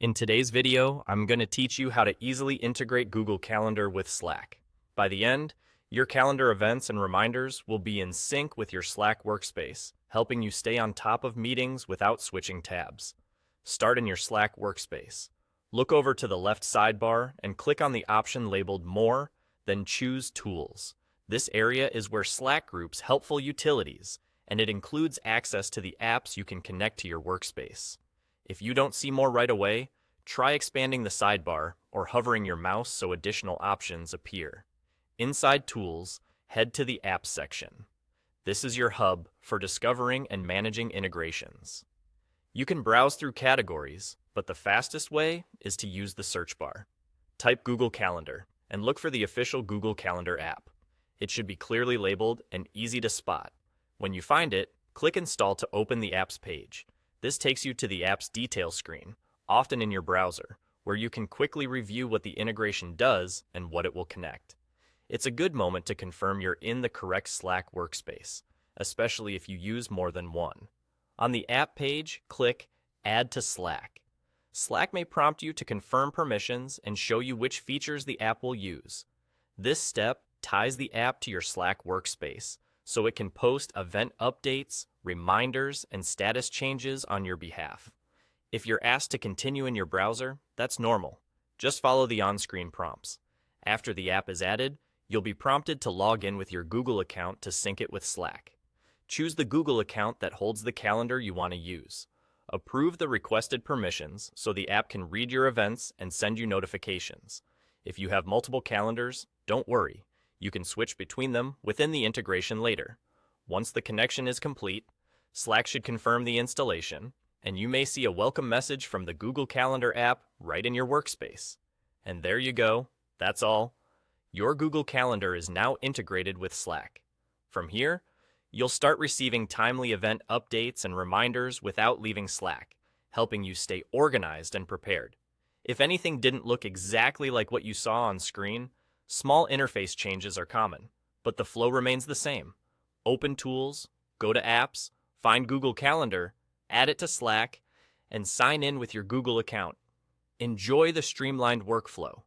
In today's video, I'm going to teach you how to easily integrate Google Calendar with Slack. By the end, your calendar events and reminders will be in sync with your Slack workspace, helping you stay on top of meetings without switching tabs. Start in your Slack workspace. Look over to the left sidebar and click on the option labeled More, then choose Tools. This area is where Slack groups helpful utilities, and it includes access to the apps you can connect to your workspace. If you don't see more right away, try expanding the sidebar or hovering your mouse so additional options appear. Inside Tools, head to the Apps section. This is your hub for discovering and managing integrations. You can browse through categories, but the fastest way is to use the search bar. Type Google Calendar and look for the official Google Calendar app. It should be clearly labeled and easy to spot. When you find it, click Install to open the app's page. This takes you to the app's details screen, often in your browser, where you can quickly review what the integration does and what it will connect. It's a good moment to confirm you're in the correct Slack workspace, especially if you use more than one. On the app page, click Add to Slack. Slack may prompt you to confirm permissions and show you which features the app will use. This step ties the app to your Slack workspace, so it can post event updates, reminders, and status changes on your behalf. If you're asked to continue in your browser, that's normal. Just follow the on-screen prompts. After the app is added, you'll be prompted to log in with your Google account to sync it with Slack. Choose the Google account that holds the calendar you want to use. Approve the requested permissions so the app can read your events and send you notifications. If you have multiple calendars, don't worry. You can switch between them within the integration later. Once the connection is complete, Slack should confirm the installation, and you may see a welcome message from the Google Calendar app right in your workspace. And there you go, that's all. Your Google Calendar is now integrated with Slack. From here, you'll start receiving timely event updates and reminders without leaving Slack, helping you stay organized and prepared. If anything didn't look exactly like what you saw on screen, small interface changes are common, but the flow remains the same. Open Tools, go to Apps, find Google Calendar, add it to Slack, and sign in with your Google account. Enjoy the streamlined workflow.